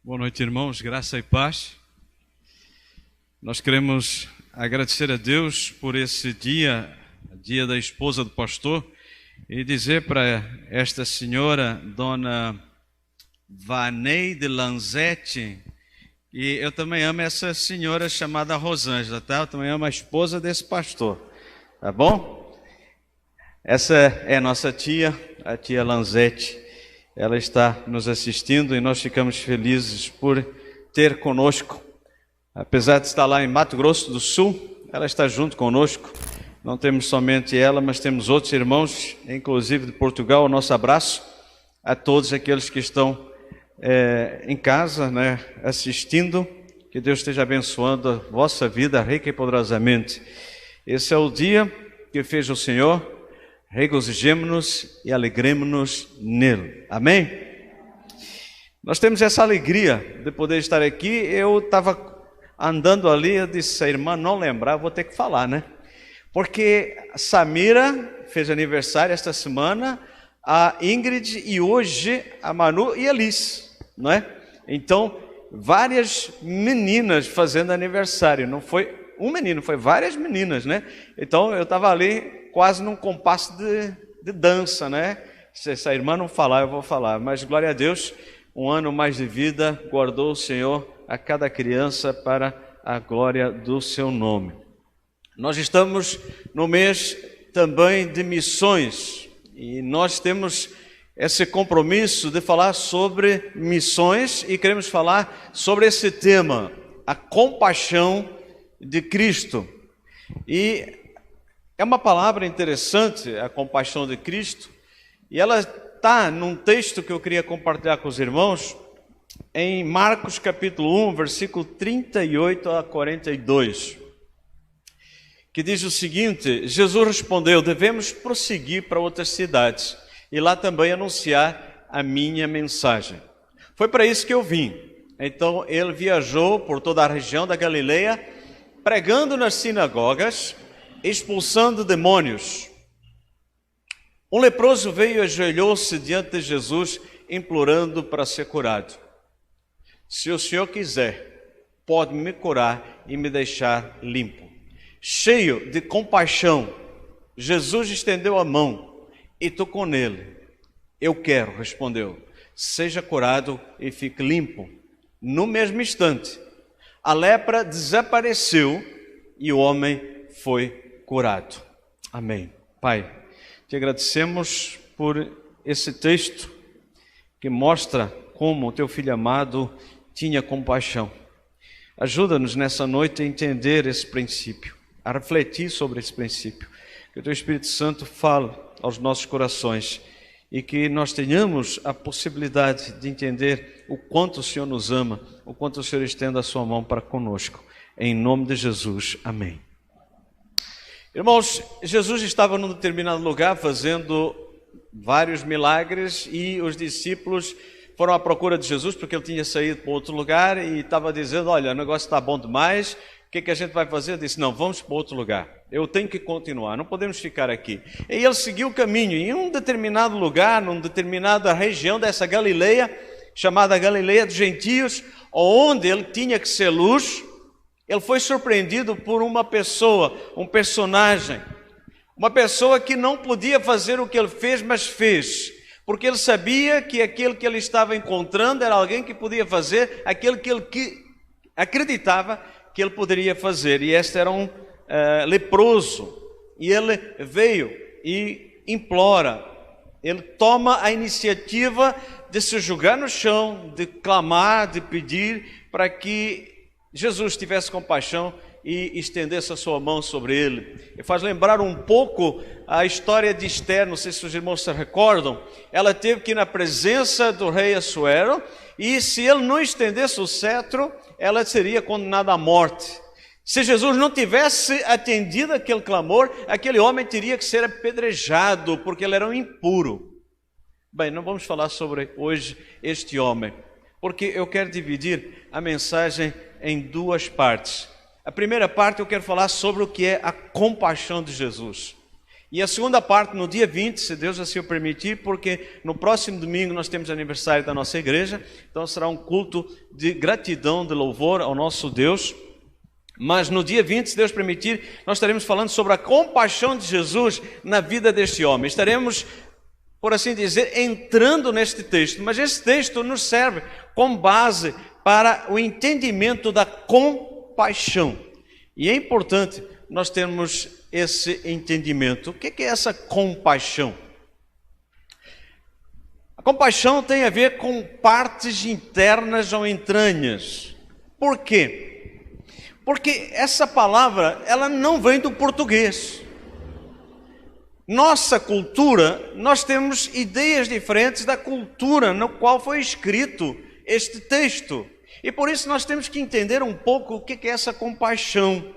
Boa noite, irmãos, graça e paz. Nós queremos agradecer a Deus por esse dia da esposa do pastor, e dizer para esta senhora, dona Vaneide Lanzetti, e eu também amo essa senhora chamada Rosângela, tá? Eu também amo a esposa desse pastor, tá bom? Essa é a nossa tia, a tia Lanzetti. Ela está nos assistindo e nós ficamos felizes por ter conosco. Apesar de estar lá em Mato Grosso do Sul, ela está junto conosco. Não temos somente ela, mas temos outros irmãos, inclusive de Portugal. O nosso abraço a todos aqueles que estão em casa, né, assistindo. Que Deus esteja abençoando a vossa vida rica e poderosamente. Esse é o dia que fez o Senhor. Regozijemo-nos e alegremo-nos nele. Amém? Nós temos essa alegria de poder estar aqui. Eu estava andando ali, eu disse, a irmã não lembrar, vou ter que falar, né? Porque a Samira fez aniversário esta semana, a Ingrid e hoje a Manu e a Liz, não é? Então, várias meninas fazendo aniversário. Não foi um menino, foi várias meninas, né? Então, eu estava ali quase num compasso de dança, né? Se essa irmã não falar, eu vou falar. Mas glória a Deus, um ano mais de vida, guardou o Senhor a cada criança para a glória do seu nome. Nós estamos no mês também de missões, e nós temos esse compromisso de falar sobre missões, e queremos falar sobre esse tema, a compaixão de Cristo. E é uma palavra interessante, a compaixão de Cristo, e ela está num texto que eu queria compartilhar com os irmãos, em Marcos capítulo 1, versículo 38 a 42, que diz o seguinte: Jesus respondeu, devemos prosseguir para outras cidades, e lá também anunciar a minha mensagem. Foi para isso que eu vim. Então ele viajou por toda a região da Galileia, pregando nas sinagogas, expulsando demônios. Um leproso veio e ajoelhou-se diante de Jesus, implorando para ser curado. Se o Senhor quiser, pode me curar e me deixar limpo. Cheio de compaixão, Jesus estendeu a mão e tocou nele. Eu quero, respondeu, seja curado e fique limpo. No mesmo instante, a lepra desapareceu e o homem foi curado. Amém. Pai, te agradecemos por esse texto que mostra como o teu filho amado tinha compaixão. Ajuda-nos nessa noite a entender esse princípio, a refletir sobre esse princípio. Que o teu Espírito Santo fale aos nossos corações e que nós tenhamos a possibilidade de entender o quanto o Senhor nos ama, o quanto o Senhor estende a sua mão para conosco. Em nome de Jesus. Amém. Irmãos, Jesus estava num determinado lugar fazendo vários milagres e os discípulos foram à procura de Jesus porque ele tinha saído para outro lugar e estava dizendo, olha, o negócio está bom demais, o que a gente vai fazer? Ele disse, não, vamos para outro lugar, eu tenho que continuar, não podemos ficar aqui. E ele seguiu o caminho em um determinado lugar, numa determinada região dessa Galileia, chamada Galileia dos Gentios, onde ele tinha que ser luz. Ele foi surpreendido por uma pessoa, um personagem, uma pessoa que não podia fazer o que ele fez, mas fez, porque ele sabia que aquele que ele estava encontrando era alguém que podia fazer aquilo que ele acreditava que ele poderia fazer, e este era um leproso, e ele veio e implora, ele toma a iniciativa de se jogar no chão, de clamar, de pedir para que Jesus tivesse compaixão e estendesse a sua mão sobre ele. E faz lembrar um pouco a história de Esther, não sei se os irmãos se recordam. Ela teve que ir na presença do rei Assuero, e se ele não estendesse o cetro, ela seria condenada à morte. Se Jesus não tivesse atendido aquele clamor, aquele homem teria que ser apedrejado, porque ele era um impuro. Bem, não vamos falar sobre hoje este homem, porque eu quero dividir a mensagem em duas partes. A primeira parte eu quero falar sobre o que é a compaixão de Jesus. E a segunda parte no dia 20, se Deus assim o permitir, porque no próximo domingo nós temos aniversário da nossa igreja, então será um culto de gratidão, de louvor ao nosso Deus. Mas no dia 20, se Deus permitir, nós estaremos falando sobre a compaixão de Jesus na vida deste homem. Estaremos, por assim dizer, entrando neste texto, mas esse texto nos serve como base para o entendimento da compaixão. E é importante nós termos esse entendimento. O que é essa compaixão? A compaixão tem a ver com partes internas ou entranhas. Por quê? Porque essa palavra, ela não vem do português. Nossa cultura, nós temos ideias diferentes da cultura no qual foi escrito este texto. E por isso nós temos que entender um pouco o que é essa compaixão.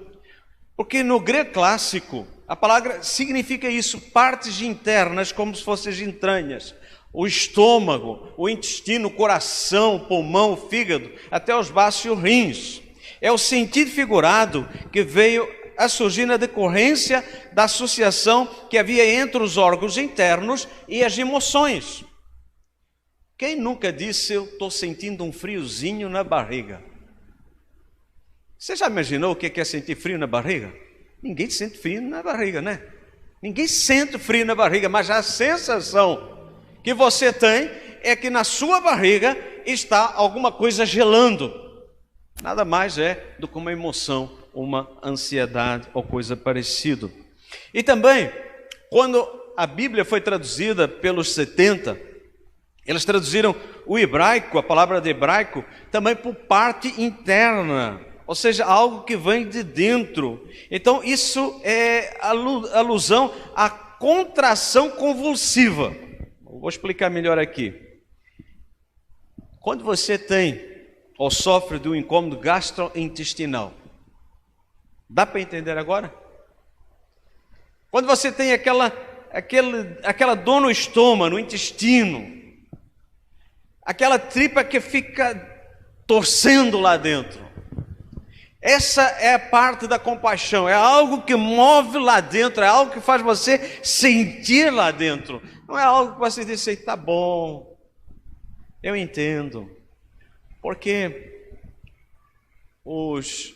Porque no grego clássico, a palavra significa isso, partes internas, como se fossem as entranhas. O estômago, o intestino, o coração, o pulmão, o fígado, até os baços e os rins. É o sentido figurado que veio a surgir na decorrência da associação que havia entre os órgãos internos e as emoções. Quem nunca disse, eu estou sentindo um friozinho na barriga? Você já imaginou o que é sentir frio na barriga? Ninguém sente frio na barriga, né? Ninguém sente frio na barriga, mas a sensação que você tem é que na sua barriga está alguma coisa gelando. Nada mais é do que uma emoção, uma ansiedade ou coisa parecida. E também, quando a Bíblia foi traduzida pelos 70, eles traduziram o hebraico, a palavra de hebraico, também por parte interna, ou seja, algo que vem de dentro. Então, isso é alusão à contração convulsiva. Vou explicar melhor aqui. Quando você tem ou sofre de um incômodo gastrointestinal, dá para entender agora? Quando você tem aquela dor no estômago, no intestino, aquela tripa que fica torcendo lá dentro, essa é a parte da compaixão, é algo que move lá dentro, é algo que faz você sentir lá dentro. Não é algo que você diz assim, tá bom, eu entendo. Porque os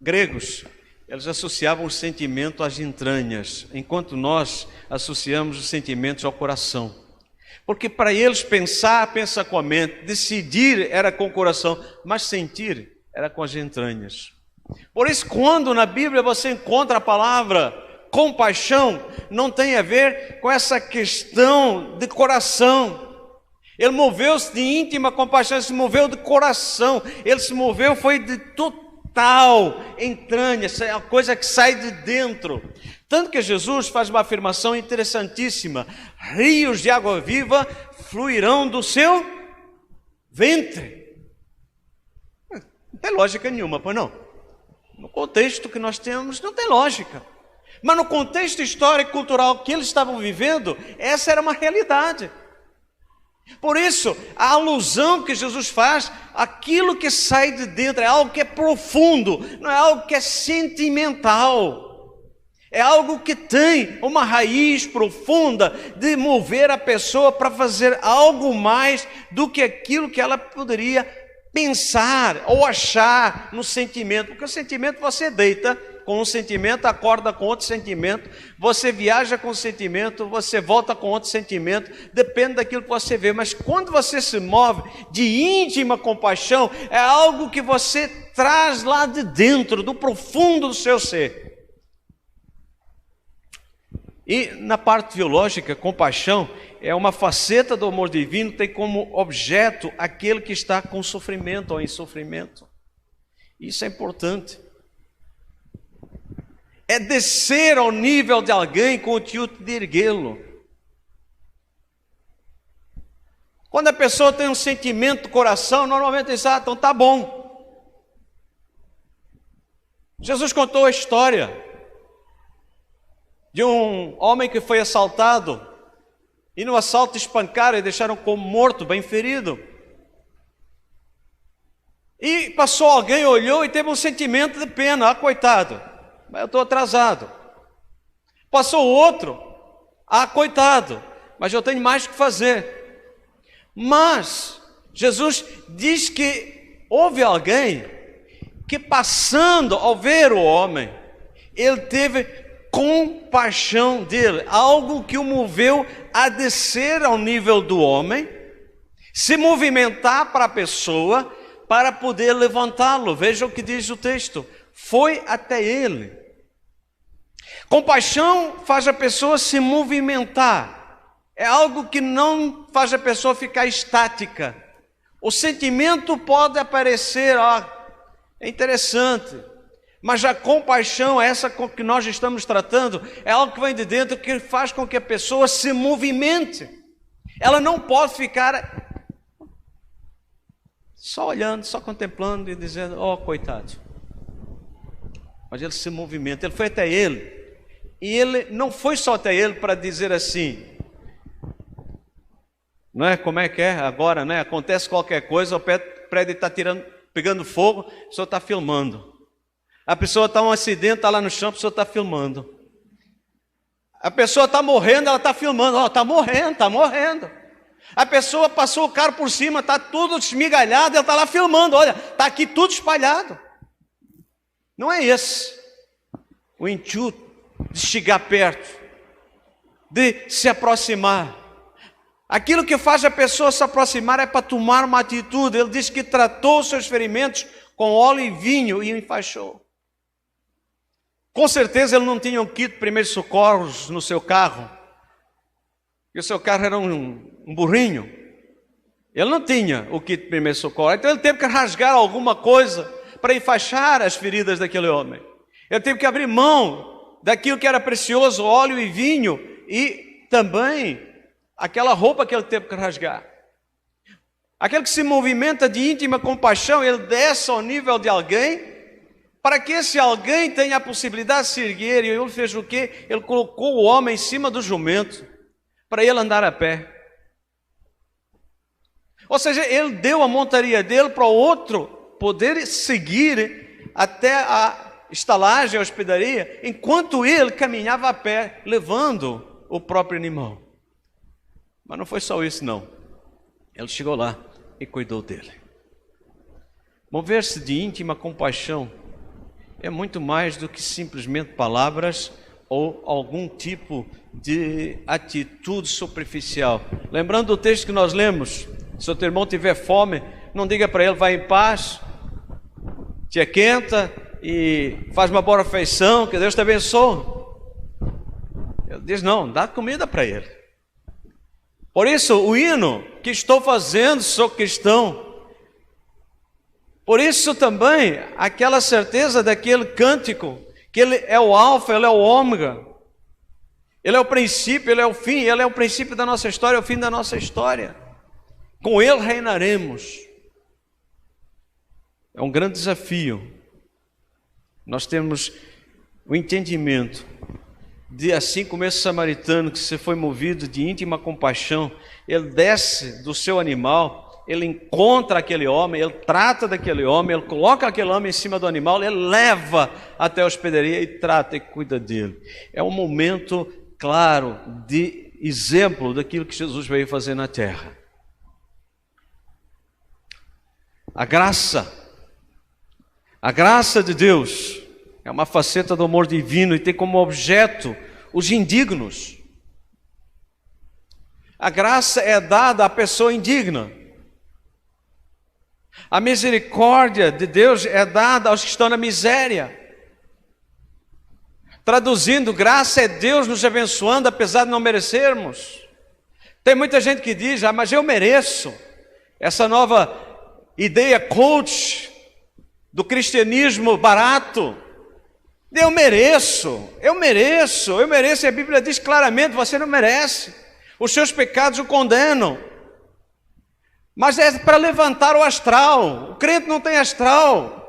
gregos, eles associavam o sentimento às entranhas, enquanto nós associamos os sentimentos ao coração. Porque para eles pensar, pensa com a mente, decidir era com o coração, mas sentir era com as entranhas. Por isso, quando na Bíblia você encontra a palavra compaixão, não tem a ver com essa questão de coração. Ele moveu-se de íntima compaixão, ele se moveu de coração, ele se moveu, foi de total entranha, é a coisa que sai de dentro. Tanto que Jesus faz uma afirmação interessantíssima: rios de água viva fluirão do seu ventre. Não tem lógica nenhuma, pois não? No contexto que nós temos, não tem lógica. Mas no contexto histórico e cultural que eles estavam vivendo, essa era uma realidade. Por isso, a alusão que Jesus faz, aquilo que sai de dentro, é algo que é profundo, não é algo que é sentimental. É algo que tem uma raiz profunda de mover a pessoa para fazer algo mais do que aquilo que ela poderia pensar ou achar no sentimento. Porque o sentimento você deita com um sentimento, acorda com outro sentimento, você viaja com um sentimento, você volta com outro sentimento, depende daquilo que você vê. Mas quando você se move de íntima compaixão, é algo que você traz lá de dentro, do profundo do seu ser. E na parte teológica, compaixão é uma faceta do amor divino, tem como objeto aquele que está com sofrimento ou em sofrimento. Isso é importante. É descer ao nível de alguém com o intuito de erguê-lo. Quando a pessoa tem um sentimento do coração, normalmente diz, então tá bom. Jesus contou a história de um homem que foi assaltado, e no assalto espancaram e deixaram como morto, bem ferido. E passou alguém, olhou e teve um sentimento de pena, coitado, mas eu estou atrasado. Passou outro, Ah, coitado, mas eu tenho mais que fazer. Mas Jesus diz que houve alguém que, passando ao ver o homem, ele teve compaixão dele, algo que o moveu a descer ao nível do homem, se movimentar para a pessoa, para poder levantá-lo. Veja o que diz o texto: foi até ele. Compaixão faz a pessoa se movimentar, é algo que não faz a pessoa ficar estática. O sentimento pode aparecer, é interessante, mas a compaixão, essa com que nós estamos tratando, é algo que vem de dentro, que faz com que a pessoa se movimente. Ela não pode ficar só olhando, só contemplando e dizendo: oh, coitado. Mas ele se movimenta. Ele foi até ele, e ele não foi só até ele para dizer assim, não é? Como é que é agora, né? Acontece qualquer coisa, o prédio está pegando fogo, a pessoa está filmando. A pessoa está um acidente, está lá no chão, a pessoa está filmando. A pessoa está morrendo, ela está filmando. Está morrendo, está morrendo. A pessoa passou o carro por cima, está tudo esmigalhado, ela está lá filmando. Olha, está aqui tudo espalhado. Não é esse o intuito de chegar perto, de se aproximar. Aquilo que faz a pessoa se aproximar é para tomar uma atitude. Ele diz que tratou os seus ferimentos com óleo e vinho e enfaixou. Com certeza ele não tinha um kit de primeiros socorros no seu carro. E o seu carro era um burrinho. Ele não tinha o kit de primeiros socorros. Então ele teve que rasgar alguma coisa para enfaixar as feridas daquele homem. Ele teve que abrir mão daquilo que era precioso, óleo e vinho, e também aquela roupa que ele teve que rasgar. Aquele que se movimenta de íntima compaixão, ele desce ao nível de alguém, para que esse alguém tenha a possibilidade de se erguer. E ele fez o quê? Ele colocou o homem em cima do jumento, para ele andar a pé. Ou seja, ele deu a montaria dele para o outro poder seguir até a estalagem, a hospedaria, enquanto ele caminhava a pé, levando o próprio animal. Mas não foi só isso, não. Ele chegou lá e cuidou dele. Mover-se de íntima compaixão é muito mais do que simplesmente palavras ou algum tipo de atitude superficial. Lembrando do texto que nós lemos: se o teu irmão tiver fome, não diga para ele: vai em paz, te aquenta e faz uma boa refeição, que Deus te abençoe. Ele diz: não, dá comida para ele. Por isso, o hino que estou fazendo, sou cristão. Por isso também, aquela certeza daquele cântico, que ele é o alfa, ele é o ômega. Ele é o princípio, ele é o fim, ele é o princípio da nossa história, é o fim da nossa história. Com ele reinaremos. É um grande desafio. Nós temos o entendimento de, assim como esse samaritano que se foi movido de íntima compaixão, ele desce do seu animal, ele encontra aquele homem, ele trata daquele homem, ele coloca aquele homem em cima do animal, ele leva até a hospedaria e trata e cuida dele. É um momento claro de exemplo daquilo que Jesus veio fazer na terra. A graça de Deus é uma faceta do amor divino e tem como objeto os indignos. A graça é dada à pessoa indigna. A misericórdia de Deus é dada aos que estão na miséria. Traduzindo, graça é Deus nos abençoando apesar de não merecermos. Tem muita gente que diz: mas eu mereço. Essa nova ideia coach do cristianismo barato. Eu mereço. E a Bíblia diz claramente: você não merece. Os seus pecados o condenam. Mas é para levantar o astral. O crente não tem astral.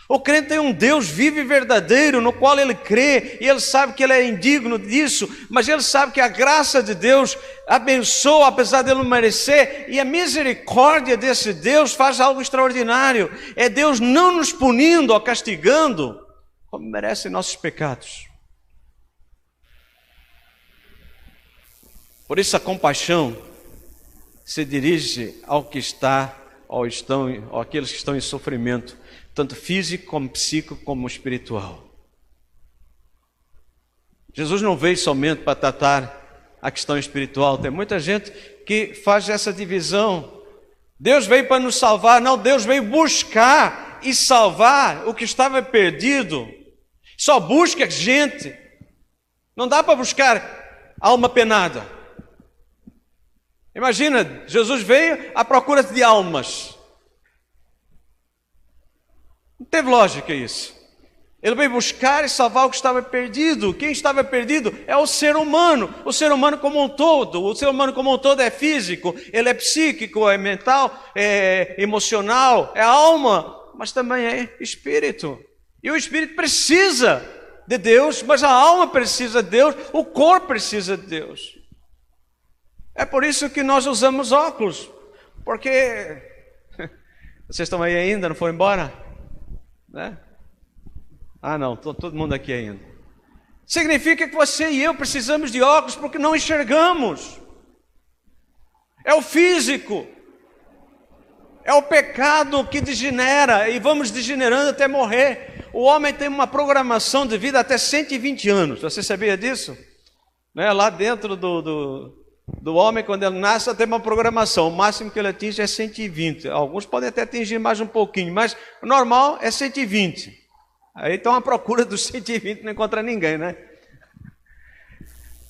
O crente tem um Deus vivo e verdadeiro, no qual ele crê, e ele sabe que ele é indigno disso, mas ele sabe que a graça de Deus abençoa, apesar de ele não merecer, e a misericórdia desse Deus faz algo extraordinário. É Deus não nos punindo ou castigando como merecem nossos pecados. Por isso a compaixão se dirige ao que está, ou àqueles que estão em sofrimento, tanto físico como psíquico como espiritual. Jesus não veio somente para tratar a questão espiritual. Tem muita gente que faz essa divisão. Deus veio para nos salvar. Não, Deus veio buscar e salvar o que estava perdido. Só busca gente. Não dá para buscar alma penada. Imagina, Jesus veio à procura de almas. Não teve lógica isso. Ele veio buscar e salvar o que estava perdido. Quem estava perdido é o ser humano como um todo. O ser humano como um todo é físico, ele é psíquico, é mental, é emocional, é alma, mas também é espírito. E o espírito precisa de Deus, mas a alma precisa de Deus, o corpo precisa de Deus. É por isso que nós usamos óculos, porque vocês estão aí ainda, não foram embora? Né? Ah não, todo mundo aqui ainda. Significa que você e eu precisamos de óculos porque não enxergamos. É o físico. É o pecado que degenera e vamos degenerando até morrer. O homem tem uma programação de vida até 120 anos. Você sabia disso? Né? Lá dentro do homem, quando ele nasce, tem uma programação. O máximo que ele atinge é 120. Alguns podem até atingir mais um pouquinho, mas o normal é 120. Aí estão à procura dos 120, não encontra ninguém, né?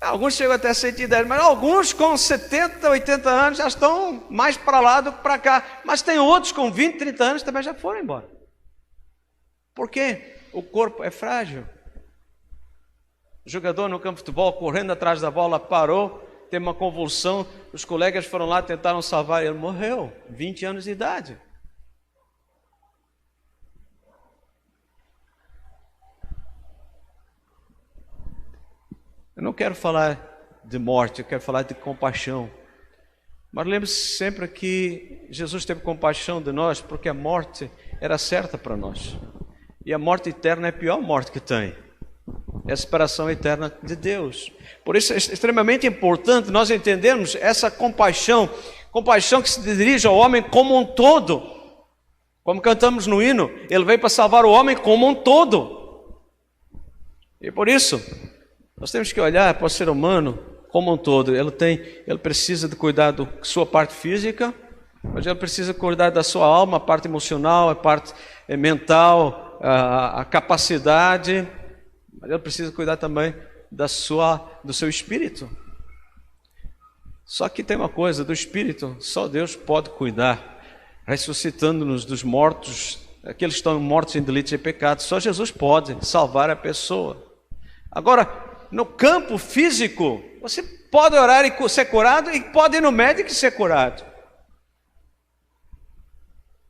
Alguns chegam até 110, mas alguns com 70, 80 anos já estão mais para lá do que para cá. Mas tem outros com 20, 30 anos também já foram embora. Por quê? O corpo é frágil. O jogador no campo de futebol, correndo atrás da bola, parou, teve uma convulsão, os colegas foram lá, tentaram salvar, ele morreu, 20 anos de idade. Eu não quero falar de morte, eu quero falar de compaixão. Mas lembre-se sempre que Jesus teve compaixão de nós, porque a morte era certa para nós. E a morte eterna é a pior morte que tem. É a separação eterna de Deus. Por isso é extremamente importante nós entendermos essa compaixão. Compaixão que se dirige ao homem como um todo. Como cantamos no hino, ele veio para salvar o homem como um todo. E por isso nós temos que olhar para o ser humano como um todo. Ele precisa de cuidar da sua parte física, mas ele precisa cuidar da sua alma, a parte emocional, a parte mental, a capacidade. Mas ele precisa cuidar também do seu espírito. Só que tem uma coisa, do espírito, só Deus pode cuidar, ressuscitando-nos dos mortos, aqueles que estão mortos em delitos e pecados. Só Jesus pode salvar a pessoa. Agora, no campo físico, você pode orar e ser curado e pode ir no médico e ser curado.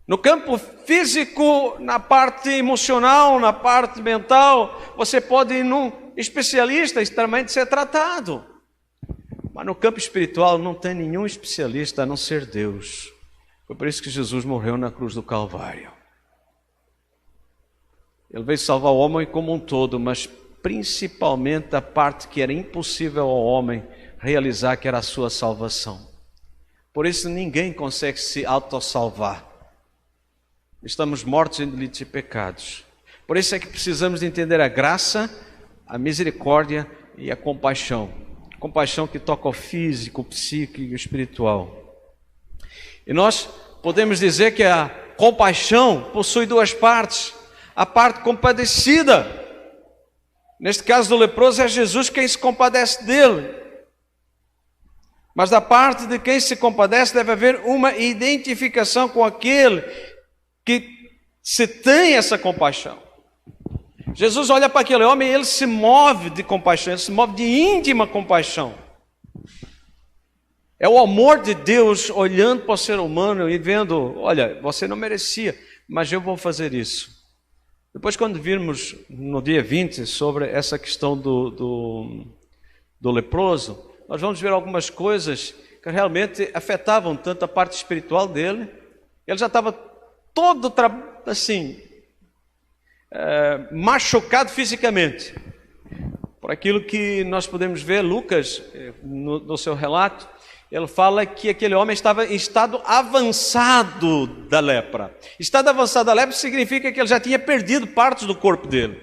No campo físico, na parte emocional, na parte mental, você pode ir num especialista e também ser tratado. Mas no campo espiritual não tem nenhum especialista a não ser Deus. Foi por isso que Jesus morreu na cruz do Calvário. Ele veio salvar o homem como um todo, mas principalmente a parte que era impossível ao homem realizar, que era a sua salvação. Por isso ninguém consegue se autossalvar. Estamos mortos em delitos e pecados. Por isso é que precisamos de entender a graça, a misericórdia e a compaixão. Compaixão que toca o físico, o psíquico e o espiritual. E nós podemos dizer que a compaixão possui duas partes. A parte compadecida. Neste caso do leproso é Jesus quem se compadece dele. Mas da parte de quem se compadece deve haver uma identificação com aquele que se tem essa compaixão. Jesus olha para aquele homem e ele se move de compaixão, ele se move de íntima compaixão. É o amor de Deus olhando para o ser humano e vendo, olha, você não merecia, mas eu vou fazer isso. Depois, quando virmos no dia 20 sobre essa questão do leproso, nós vamos ver algumas coisas que realmente afetavam tanto a parte espiritual dele. Ele já estava todo machucado fisicamente. Por aquilo que nós podemos ver, Lucas, no seu relato, ele fala que aquele homem estava em estado avançado da lepra. Estado avançado da lepra significa que ele já tinha perdido partes do corpo dele.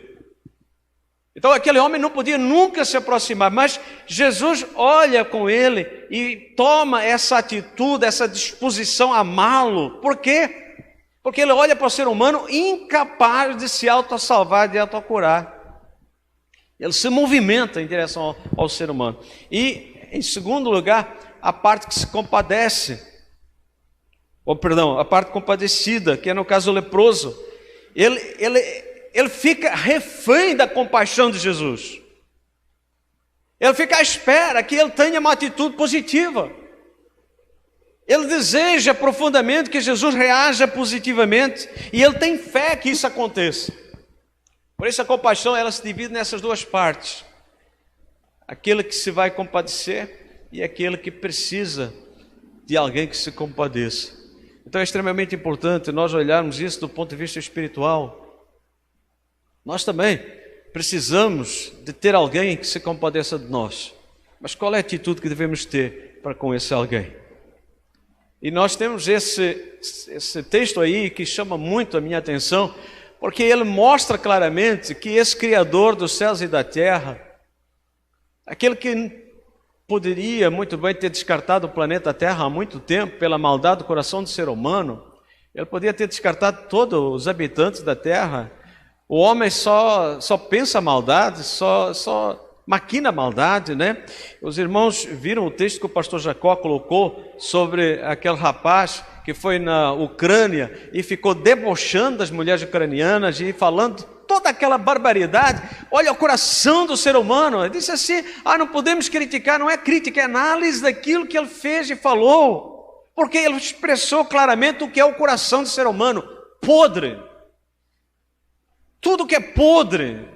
Então aquele homem não podia nunca se aproximar, mas Jesus olha com ele e toma essa atitude, essa disposição a amá-lo. Por quê? Porque ele olha para o ser humano incapaz de se autossalvar, de autocurar. Ele se movimenta em direção ao ser humano. E, em segundo lugar, a parte que se compadece, a parte compadecida, que é no caso o leproso, ele fica refém da compaixão de Jesus. Ele fica à espera que ele tenha uma atitude positiva. Ele deseja profundamente que Jesus reaja positivamente e ele tem fé que isso aconteça. Por isso a compaixão, ela se divide nessas duas partes. Aquele que se vai compadecer e aquele que precisa de alguém que se compadeça. Então é extremamente importante nós olharmos isso do ponto de vista espiritual. Nós também precisamos de ter alguém que se compadeça de nós. Mas qual é a atitude que devemos ter para com esse alguém? E nós temos esse texto aí que chama muito a minha atenção, porque ele mostra claramente que esse Criador dos céus e da terra, aquele que poderia muito bem ter descartado o planeta Terra há muito tempo pela maldade do coração do ser humano, ele poderia ter descartado todos os habitantes da Terra. O homem só pensa maldade, só maquina maldade, né? Os irmãos viram o texto que o pastor Jacó colocou sobre aquele rapaz que foi na Ucrânia e ficou debochando das mulheres ucranianas e falando toda aquela barbaridade. Olha o coração do ser humano. Ele disse assim, não podemos criticar, não é crítica, é análise daquilo que ele fez e falou, porque ele expressou claramente o que é o coração do ser humano, podre. Tudo que é podre,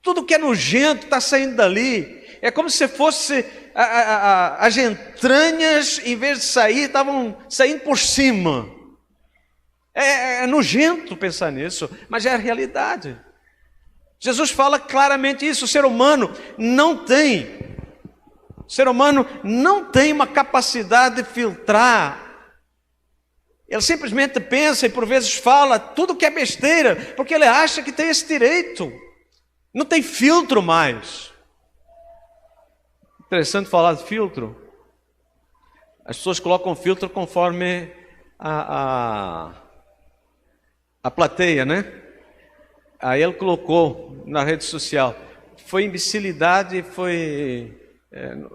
tudo que é nojento está saindo dali. É como se fosse as entranhas, em vez de sair, estavam saindo por cima. É nojento pensar nisso, mas é a realidade. Jesus fala claramente isso. O ser humano não tem uma capacidade de filtrar. Ele simplesmente pensa e por vezes fala tudo que é besteira, porque ele acha que tem esse direito. Não tem filtro mais. Interessante falar de filtro. As pessoas colocam filtro conforme a plateia, né? Aí ele colocou na rede social. Foi imbecilidade, foi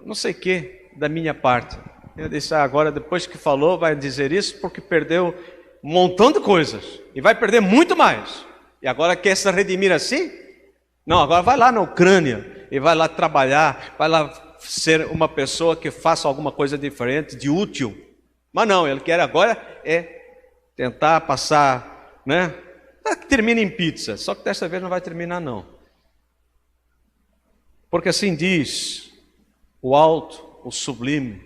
não sei o que da minha parte. Eu disse, agora depois que falou vai dizer isso porque perdeu um montão de coisas. E vai perder muito mais. E agora quer se redimir assim? Não, agora vai lá na Ucrânia e vai lá trabalhar, vai lá ser uma pessoa que faça alguma coisa diferente, de útil. Mas não, ele quer agora tentar passar, né? Que termine em pizza, só que dessa vez não vai terminar não. Porque assim diz o alto, o sublime,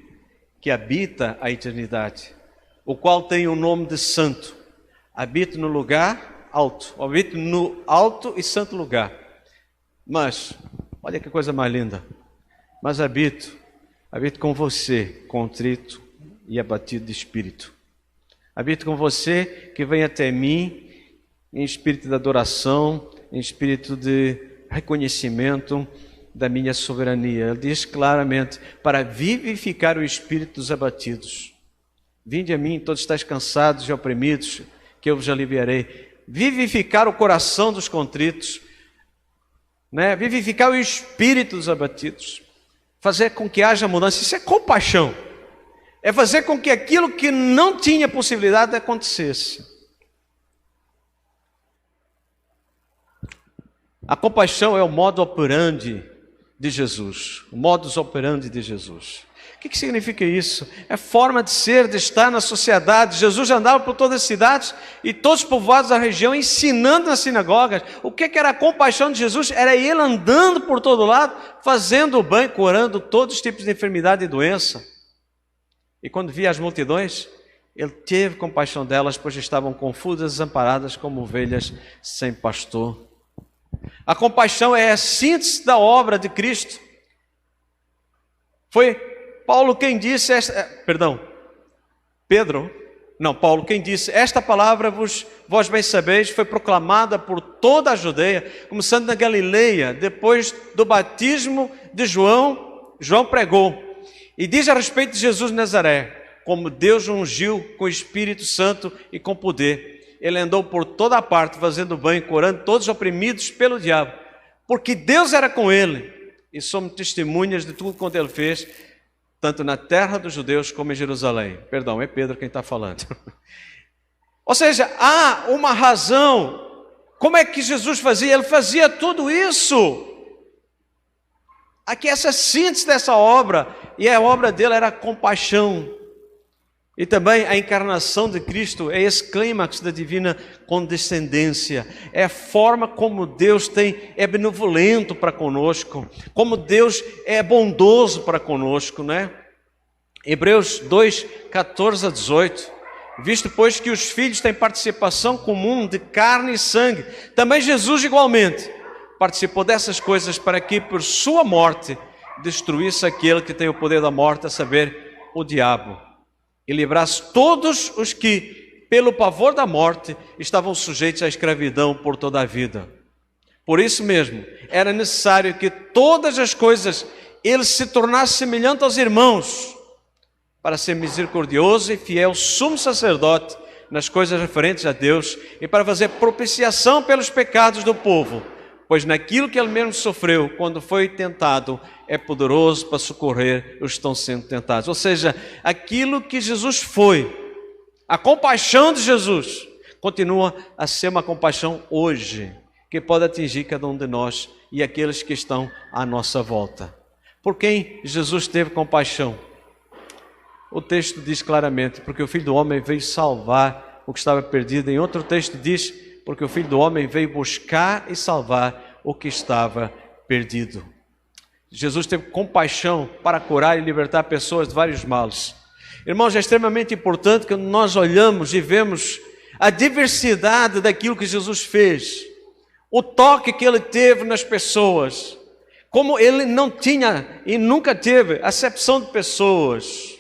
que habita a eternidade, o qual tem o nome de santo, habita no lugar alto, habita no alto e santo lugar. Mas, olha que coisa mais linda, mas habito com você, contrito e abatido de espírito. Habito com você que vem até mim em espírito de adoração, em espírito de reconhecimento da minha soberania. Ele diz claramente, para vivificar o espírito dos abatidos. Vinde a mim, todos estáis cansados e oprimidos, que eu vos aliviarei. Vivificar o coração dos contritos, né? Vivificar o espírito dos abatidos, fazer com que haja mudança. Isso é compaixão, é fazer com que aquilo que não tinha possibilidade acontecesse. A compaixão é o modo operandi de Jesus, o modus operandi de Jesus. O que significa isso? É forma de ser, de estar na sociedade. Jesus andava por todas as cidades e todos os povoados da região, ensinando nas sinagogas. O que era a compaixão de Jesus? Era ele andando por todo lado, fazendo o bem, curando todos os tipos de enfermidade e doença. E quando via as multidões, ele teve compaixão delas, pois estavam confusas, desamparadas, como ovelhas sem pastor. A compaixão é a síntese da obra de Cristo. Foi Paulo quem disse, Paulo quem disse, esta palavra vós bem sabeis, foi proclamada por toda a Judeia, começando na Galileia, depois do batismo de João pregou. E diz a respeito de Jesus de Nazaré, como Deus o ungiu com o Espírito Santo e com poder. Ele andou por toda a parte, fazendo bem, curando todos os oprimidos pelo diabo, porque Deus era com ele. E somos testemunhas de tudo quanto ele fez, tanto na terra dos judeus como em Jerusalém. Perdão, é Pedro quem está falando. Ou seja, há uma razão. Como é que Jesus fazia? Ele fazia tudo isso. Aqui essa síntese dessa obra, e a obra dele era a compaixão. E também a encarnação de Cristo é esse clímax da divina condescendência. É a forma como Deus é benevolento para conosco, como Deus é bondoso para conosco, né? Hebreus 2, 14 a 18. Visto, pois, que os filhos têm participação comum de carne e sangue, também Jesus igualmente participou dessas coisas para que por sua morte destruísse aquele que tem o poder da morte, a saber, o diabo. E livrasse todos os que, pelo pavor da morte, estavam sujeitos à escravidão por toda a vida. Por isso mesmo, era necessário que todas as coisas ele se tornasse semelhante aos irmãos, para ser misericordioso e fiel sumo sacerdote nas coisas referentes a Deus e para fazer propiciação pelos pecados do povo, pois naquilo que ele mesmo sofreu, quando foi tentado, é poderoso para socorrer os que estão sendo tentados. Ou seja, aquilo que Jesus foi, a compaixão de Jesus, continua a ser uma compaixão hoje, que pode atingir cada um de nós e aqueles que estão à nossa volta. Por quem Jesus teve compaixão? O texto diz claramente, porque o Filho do Homem veio salvar o que estava perdido. Em outro texto diz, porque o Filho do Homem veio buscar e salvar o que estava perdido. Jesus teve compaixão para curar e libertar pessoas de vários males. Irmãos, é extremamente importante que nós olhamos e vemos a diversidade daquilo que Jesus fez, o toque que ele teve nas pessoas, como ele não tinha e nunca teve acepção de pessoas.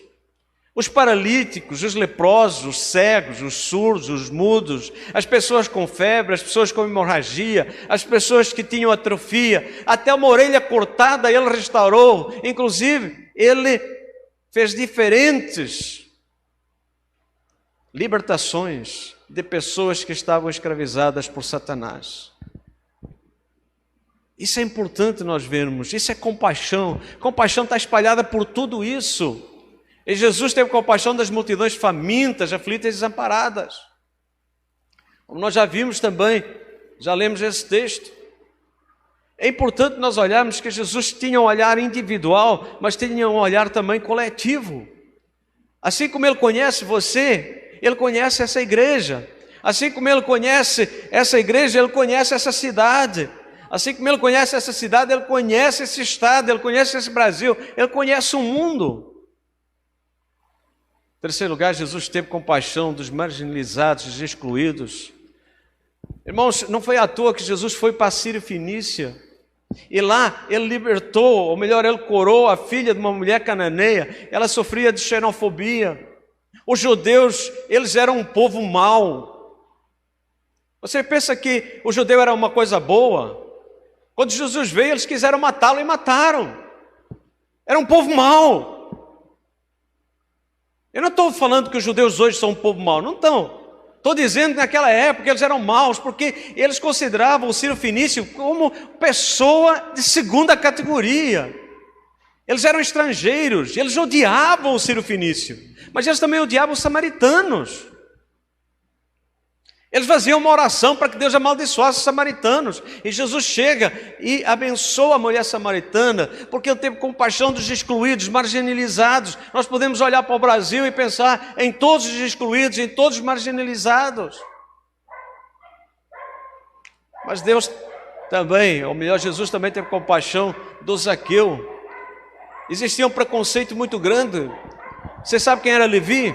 Os paralíticos, os leprosos, os cegos, os surdos, os mudos, as pessoas com febre, as pessoas com hemorragia, as pessoas que tinham atrofia, até uma orelha cortada ele restaurou. Inclusive, ele fez diferentes libertações de pessoas que estavam escravizadas por Satanás. Isso é importante nós vermos, isso é compaixão. Compaixão está espalhada por tudo isso. E Jesus teve compaixão das multidões famintas, aflitas e desamparadas. Como nós já vimos também, já lemos esse texto. É importante nós olharmos que Jesus tinha um olhar individual, mas tinha um olhar também coletivo. Assim como Ele conhece você, Ele conhece essa igreja. Assim como Ele conhece essa igreja, Ele conhece essa cidade. Assim como Ele conhece essa cidade, Ele conhece esse estado, Ele conhece esse Brasil, Ele conhece o mundo. Em terceiro lugar, Jesus teve compaixão dos marginalizados, dos excluídos. Irmãos, não foi à toa que Jesus foi para a Síria e Fenícia. E lá ele libertou, ou melhor, ele curou a filha de uma mulher cananeia. Ela sofria de xenofobia. Os judeus, eles eram um povo mau. Você pensa que o judeu era uma coisa boa? Quando Jesus veio, eles quiseram matá-lo e mataram. Era um povo mau. Eu não estou falando que os judeus hoje são um povo mau, não estão. Estou dizendo que naquela época eles eram maus, porque eles consideravam o sírio-fenício como pessoa de segunda categoria. Eles eram estrangeiros, eles odiavam o sírio-fenício, mas eles também odiavam os samaritanos. Eles faziam uma oração para que Deus amaldiçoasse os samaritanos. E Jesus chega e abençoa a mulher samaritana, porque ele teve compaixão dos excluídos, marginalizados. Nós podemos olhar para o Brasil e pensar em todos os excluídos, em todos os marginalizados. Mas Deus também, ou melhor, Jesus também teve compaixão do Zaqueu. Existia um preconceito muito grande. Você sabe quem era Levi?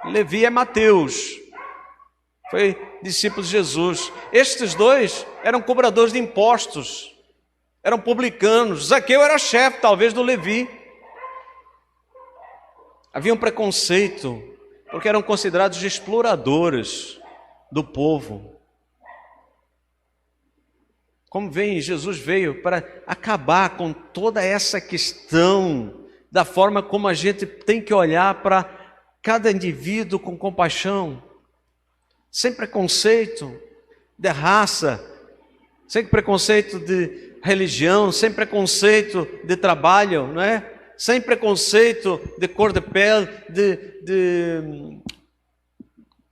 Levi é Mateus. Foi discípulos de Jesus. Estes dois eram cobradores de impostos, eram publicanos. Zaqueu era chefe, talvez, do Levi. Havia um preconceito, porque eram considerados exploradores do povo. Como vem, Jesus veio para acabar com toda essa questão da forma como a gente tem que olhar para cada indivíduo com compaixão, sem preconceito de raça, sem preconceito de religião, sem preconceito de trabalho, não é? Sem preconceito de cor de pele, de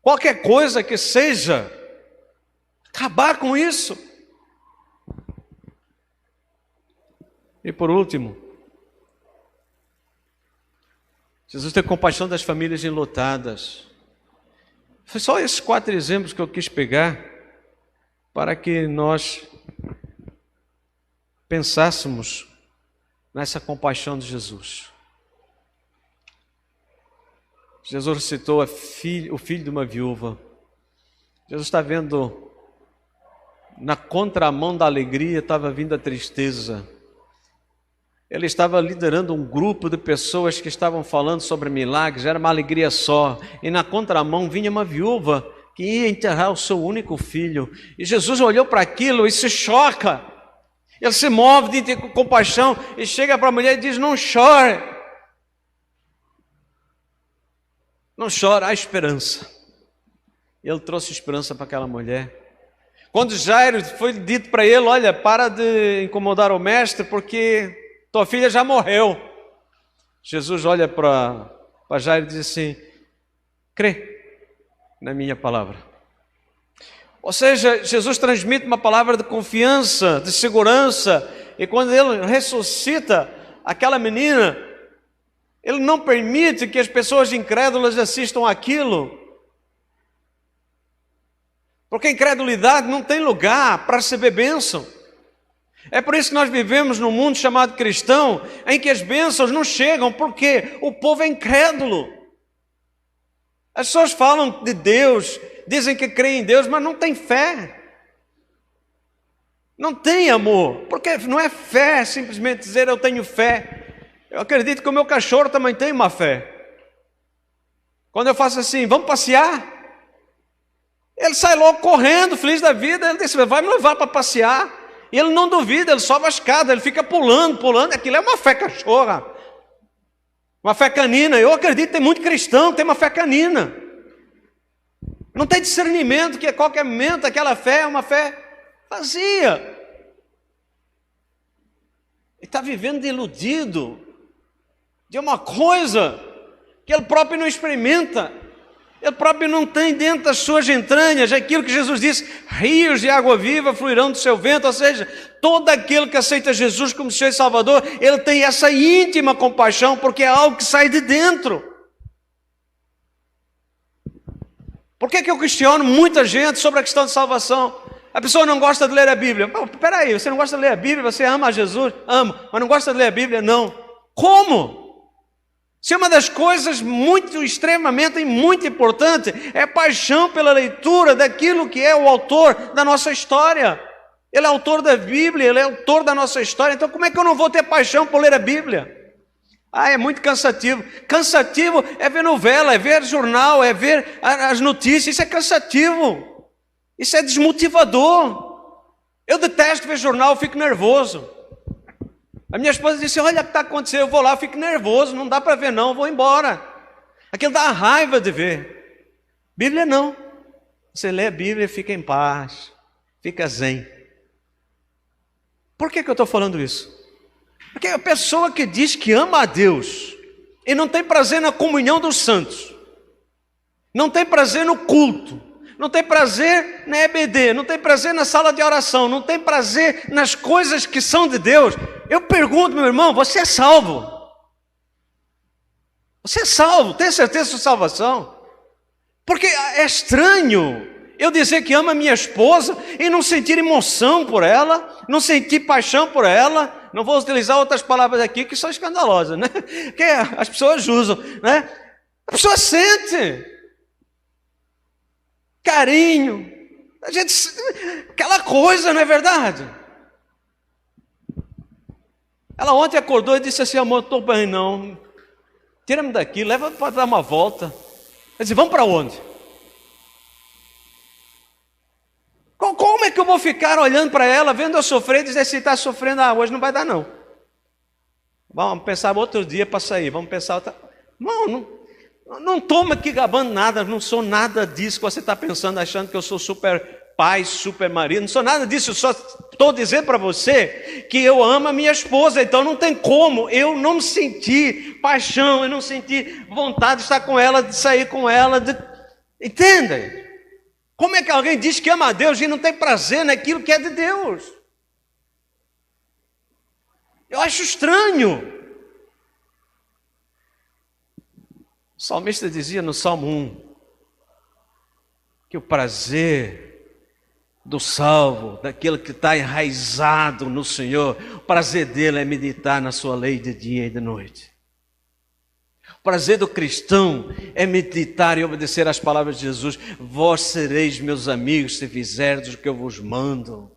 qualquer coisa que seja. Acabar com isso. E por último, Jesus tem compaixão das famílias enlutadas. Foi só esses 4 exemplos que eu quis pegar para que nós pensássemos nessa compaixão de Jesus. Jesus citou o filho de uma viúva. Jesus está vendo, na contramão da alegria, estava vindo a tristeza. Ele estava liderando um grupo de pessoas que estavam falando sobre milagres, era uma alegria só. E na contramão vinha uma viúva que ia enterrar o seu único filho. E Jesus olhou para aquilo e se choca. Ele se move de compaixão e chega para a mulher e diz: não chore. Não chore, há esperança. Ele trouxe esperança para aquela mulher. Quando Jairo foi dito para ele: olha, para de incomodar o mestre, porque tua filha já morreu. Jesus olha para Jairo e diz assim: crê na minha palavra. Ou seja, Jesus transmite uma palavra de confiança, de segurança. E quando ele ressuscita aquela menina, ele não permite que as pessoas incrédulas assistam aquilo. Porque a incredulidade não tem lugar para receber bênção. É por isso que nós vivemos num mundo chamado cristão, em que as bênçãos não chegam, porque o povo é incrédulo. As pessoas falam de Deus, dizem que creem em Deus, mas não têm fé. Não tem amor, porque não é fé simplesmente dizer eu tenho fé. Eu acredito que o meu cachorro também tem uma fé. Quando eu faço assim, vamos passear? Ele sai logo correndo, feliz da vida. Ele diz: vai me levar para passear. E ele não duvida, ele sobe a escada, ele fica pulando. Aquilo é uma fé cachorra, uma fé canina. Eu acredito que tem muito cristão que tem uma fé canina. Não tem discernimento que a qualquer momento aquela fé é uma fé vazia. Ele está vivendo iludido de uma coisa que ele próprio não experimenta. Ele próprio não tem dentro das suas entranhas aquilo que Jesus disse: rios de água viva fluirão do seu ventre. Ou seja, todo aquele que aceita Jesus como Senhor e Salvador, ele tem essa íntima compaixão, porque é algo que sai de dentro. Por que eu questiono muita gente sobre a questão de salvação? A pessoa não gosta de ler a Bíblia. Espera aí, você não gosta de ler a Bíblia? Você ama a Jesus? Ama, mas não gosta de ler a Bíblia? Não. Como? Se uma das coisas extremamente muito importante é paixão pela leitura daquilo que é o autor da nossa história. Ele é autor da Bíblia, ele é autor da nossa história. Então como é que eu não vou ter paixão por ler a Bíblia? É muito cansativo. Cansativo é ver novela, é ver jornal, é ver as notícias. Isso é cansativo. Isso é desmotivador. Eu detesto ver jornal, eu fico nervoso. A minha esposa disse: olha o que está acontecendo. Eu vou lá, eu fico nervoso, não dá para ver não, eu vou embora. Aquilo dá raiva de ver. Bíblia não. Você lê a Bíblia e fica em paz, fica zen. Por que eu estou falando isso? Porque a pessoa que diz que ama a Deus e não tem prazer na comunhão dos santos, não tem prazer no culto, não tem prazer na EBD, não tem prazer na sala de oração, não tem prazer nas coisas que são de Deus, eu pergunto, meu irmão, você é salvo? Você é salvo? Tem certeza da sua salvação? Porque é estranho eu dizer que amo a minha esposa e não sentir emoção por ela, não sentir paixão por ela. Não vou utilizar outras palavras aqui que são escandalosas, né? Que as pessoas usam, né? A pessoa sente carinho, A gente, aquela coisa, não é verdade? Ela ontem acordou e disse assim: amor, estou bem não, tira-me daqui, leva para dar uma volta. Eu disse: vamos para onde? Como é que eu vou ficar olhando para ela, vendo eu sofrer e dizer se está sofrendo, hoje não vai dar não. Vamos pensar outro dia para sair, vamos pensar outra... Não toma aqui gabando nada, não sou nada disso que você está pensando, achando que eu sou super pai, super marido, não sou nada disso, eu só estou dizendo para você que eu amo a minha esposa, então não tem como eu não sentir paixão, eu não sentir vontade de estar com ela, de sair com ela, entendem? Como é que alguém diz que ama a Deus e não tem prazer naquilo que é de Deus? Eu acho estranho. O salmista dizia no Salmo 1 que o prazer do salvo, daquele que está enraizado no Senhor, o prazer dele é meditar na sua lei de dia e de noite. O prazer do cristão é meditar e obedecer às palavras de Jesus. Vós sereis meus amigos se fizerdes o que eu vos mando.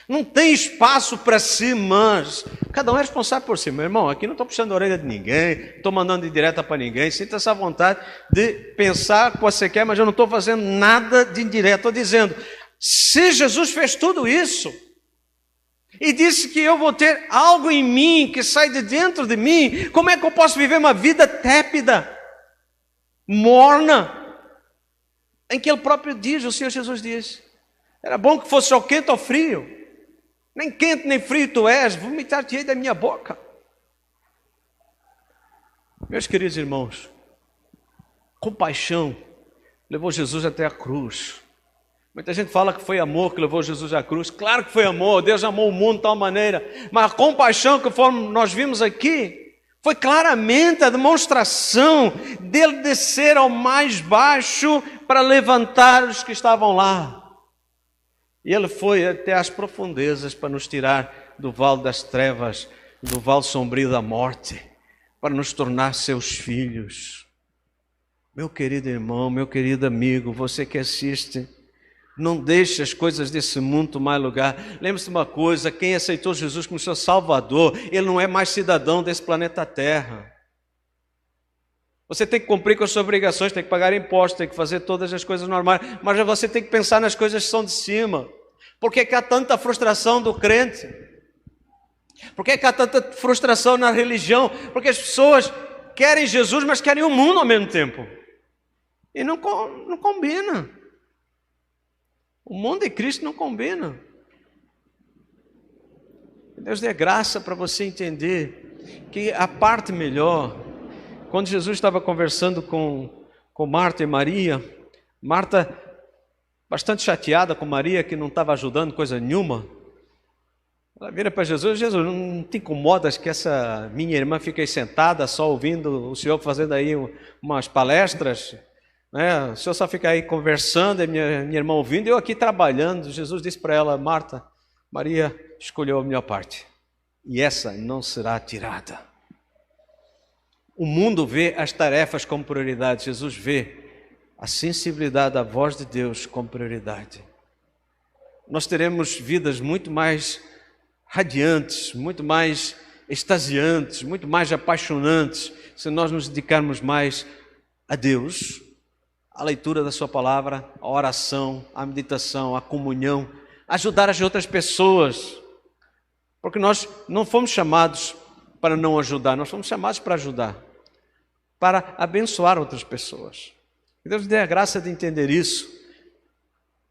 Não tem espaço para si, mas cada um é responsável por si. Meu irmão, aqui não estou puxando a orelha de ninguém, não estou mandando indireta para ninguém. Sinta essa vontade de pensar o que você quer, mas eu não estou fazendo nada de indireto. Estou dizendo, se Jesus fez tudo isso e disse que eu vou ter algo em mim que sai de dentro de mim, como é que eu posso viver uma vida tépida, morna, em que Ele próprio diz, o Senhor Jesus diz: era bom que fosse ou quente ou frio, nem quente nem frio tu és, vomitar-te-ei da minha boca. Meus queridos irmãos, compaixão levou Jesus até a cruz. Muita gente fala que foi amor que levou Jesus à cruz. Claro que foi amor, Deus amou o mundo de tal maneira, mas a compaixão que nós vimos aqui foi claramente a demonstração dele descer ao mais baixo para levantar os que estavam lá. E ele foi até às profundezas para nos tirar do vale das trevas, do vale sombrio da morte, para nos tornar seus filhos. Meu querido irmão, meu querido amigo, você que assiste, não deixe as coisas desse mundo tomar lugar. Lembre-se de uma coisa: quem aceitou Jesus como seu Salvador, ele não é mais cidadão desse planeta Terra. Você tem que cumprir com as suas obrigações, tem que pagar impostos, tem que fazer todas as coisas normais, mas você tem que pensar nas coisas que são de cima. Por que há tanta frustração do crente? Por que há tanta frustração na religião? Porque as pessoas querem Jesus, mas querem o mundo ao mesmo tempo. E não combina. O mundo e Cristo não combinam. Deus dê graça para você entender que a parte melhor, quando Jesus estava conversando com Marta e Maria, Marta, bastante chateada com Maria, que não estava ajudando coisa nenhuma, ela vira para Jesus: Jesus, não te incomodas que essa minha irmã fique aí sentada só ouvindo o Senhor fazendo aí umas palestras? O Senhor só fica aí conversando, e minha irmã ouvindo, eu aqui trabalhando. Jesus disse para ela: Marta, Maria escolheu a melhor parte, e essa não será tirada. O mundo vê as tarefas como prioridade, Jesus vê a sensibilidade à voz de Deus como prioridade. Nós teremos vidas muito mais radiantes, muito mais extasiantes, muito mais apaixonantes, se nós nos dedicarmos mais a Deus, a leitura da sua palavra, a oração, a meditação, a comunhão, ajudar as outras pessoas, porque nós não fomos chamados para não ajudar, nós fomos chamados para ajudar, para abençoar outras pessoas. Que Deus dê a graça de entender isso,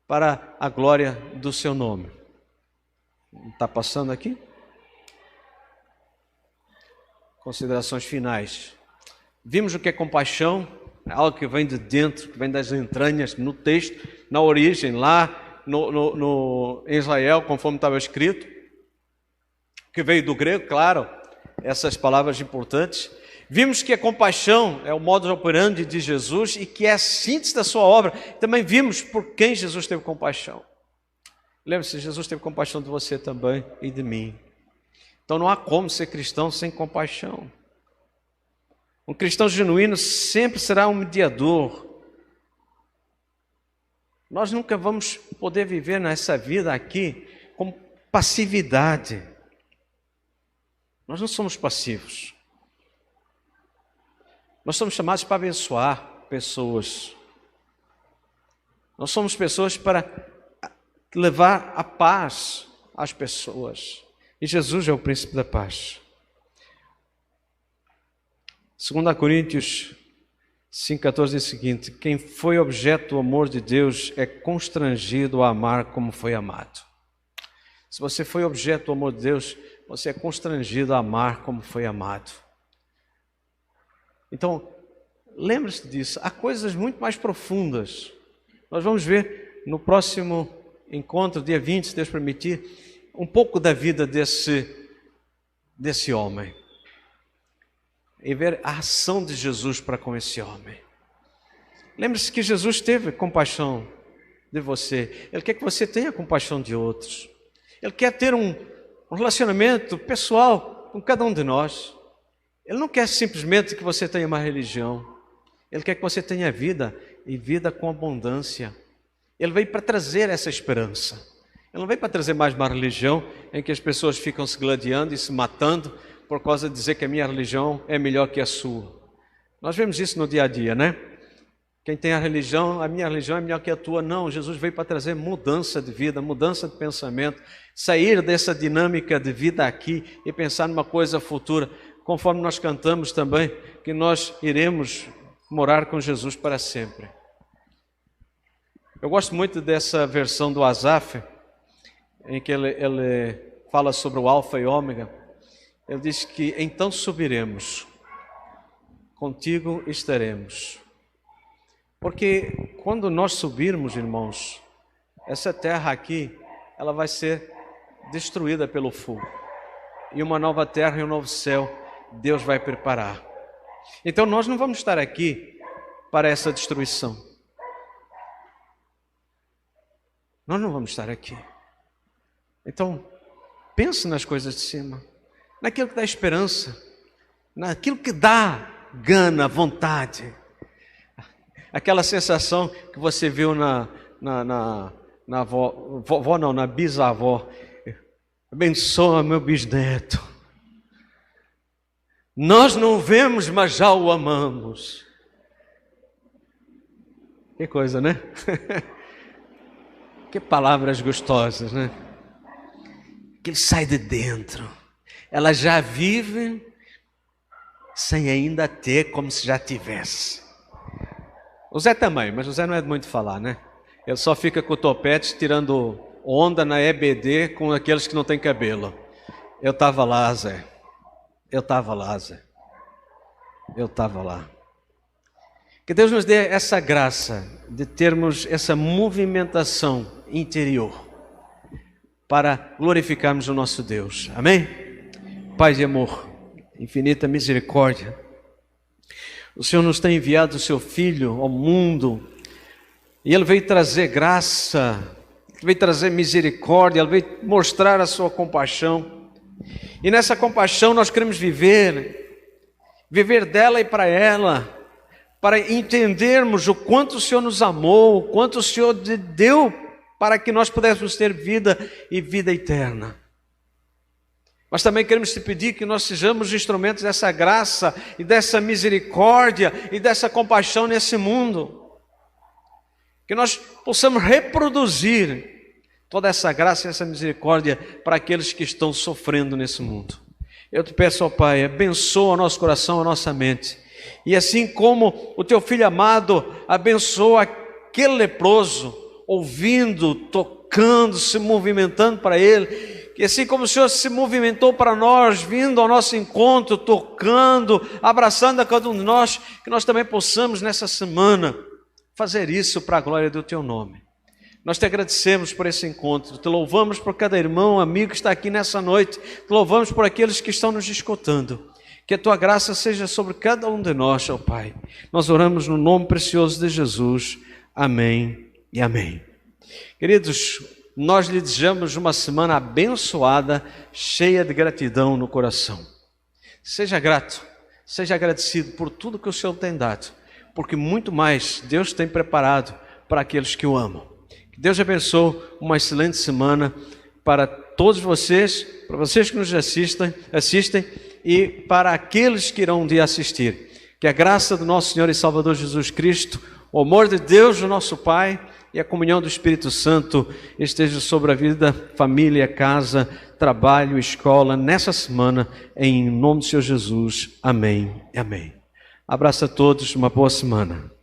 para a glória do seu nome. Está passando aqui? Considerações finais. Vimos o que é compaixão. É algo que vem de dentro, que vem das entranhas, no texto, na origem, lá em Israel, conforme estava escrito, que veio do grego, claro, essas palavras importantes. Vimos que a compaixão é o modus operandi de Jesus e que é a síntese da sua obra. Também vimos por quem Jesus teve compaixão. Lembre-se, Jesus teve compaixão de você também e de mim. Então não há como ser cristão sem compaixão. Um cristão genuíno sempre será um mediador Nós nunca vamos poder viver nessa vida aqui com passividade. Nós não somos passivos. Nós somos chamados para abençoar pessoas. Nós somos pessoas para levar a paz às pessoas. E Jesus é o príncipe da paz. 2 Coríntios 5,14 diz o seguinte: quem foi objeto do amor de Deus é constrangido a amar como foi amado. Se você foi objeto do amor de Deus, você é constrangido a amar como foi amado. Então, lembre-se disso. Há coisas muito mais profundas. Nós vamos ver no próximo encontro, dia 20, se Deus permitir, um pouco da vida desse homem. E ver a ação de Jesus para com esse homem. Lembre-se que Jesus teve compaixão de você. Ele quer que você tenha compaixão de outros. Ele quer ter um relacionamento pessoal com cada um de nós. Ele não quer simplesmente que você tenha uma religião. Ele quer que você tenha vida e vida com abundância. Ele veio para trazer essa esperança. Ele não veio para trazer mais uma religião em que as pessoas ficam se gladiando e se matando por causa de dizer que a minha religião é melhor que a sua. Nós vemos isso no dia a dia, né? Quem tem a minha religião é melhor que a tua. Não, Jesus veio para trazer mudança de vida, mudança de pensamento, sair dessa dinâmica de vida aqui e pensar numa coisa futura, conforme nós cantamos também, que nós iremos morar com Jesus para sempre. Eu gosto muito dessa versão do Asaf, em que ele fala sobre o Alfa e Ômega. Ele diz que então subiremos, contigo estaremos. Porque quando nós subirmos, irmãos, essa terra aqui, ela vai ser destruída pelo fogo. E uma nova terra e um novo céu, Deus vai preparar. Então nós não vamos estar aqui para essa destruição. Nós não vamos estar aqui. Então, pense nas coisas de cima. Naquilo que dá esperança, naquilo que dá gana, vontade. Aquela sensação que você viu na bisavó. Abençoa meu bisneto. Nós não o vemos, mas já o amamos. Que coisa, né? Que palavras gostosas, né? Que ele sai de dentro. Ela já vive sem ainda ter, como se já tivesse. O Zé também, mas o Zé não é muito falar, né? Ele só fica com o topete tirando onda na EBD com aqueles que não têm cabelo. Eu estava lá, Zé. Eu estava lá. Que Deus nos dê essa graça de termos essa movimentação interior para glorificarmos o nosso Deus. Amém? Paz e amor, infinita misericórdia. O Senhor nos tem enviado o seu Filho ao mundo e Ele veio trazer graça, veio trazer misericórdia, Ele veio mostrar a sua compaixão. E nessa compaixão nós queremos viver dela e para ela, para entendermos o quanto o Senhor nos amou, o quanto o Senhor deu para que nós pudéssemos ter vida e vida eterna. Mas também queremos te pedir que nós sejamos instrumentos dessa graça e dessa misericórdia e dessa compaixão nesse mundo. Que nós possamos reproduzir toda essa graça e essa misericórdia para aqueles que estão sofrendo nesse mundo. Eu te peço, ó Pai, abençoa o nosso coração, a nossa mente. E assim como o teu Filho amado abençoa aquele leproso, ouvindo, tocando, se movimentando para ele, que assim como o Senhor se movimentou para nós, vindo ao nosso encontro, tocando, abraçando a cada um de nós, que nós também possamos nessa semana fazer isso para a glória do teu nome. Nós te agradecemos por esse encontro, te louvamos por cada irmão, amigo que está aqui nessa noite, te louvamos por aqueles que estão nos escutando. Que a tua graça seja sobre cada um de nós, ó Pai. Nós oramos no nome precioso de Jesus. Amém e amém. Queridos, nós lhe desejamos uma semana abençoada, cheia de gratidão no coração. Seja grato, seja agradecido por tudo que o Senhor tem dado, porque muito mais Deus tem preparado para aqueles que o amam. Que Deus abençoe uma excelente semana para todos vocês, para vocês que nos assistem e para aqueles que irão um dia assistir. Que a graça do nosso Senhor e Salvador Jesus Cristo, o amor de Deus, o nosso Pai, e a comunhão do Espírito Santo esteja sobre a vida, família, casa, trabalho, escola, nessa semana, em nome do Senhor Jesus. Amém. Amém. Abraço a todos, uma boa semana.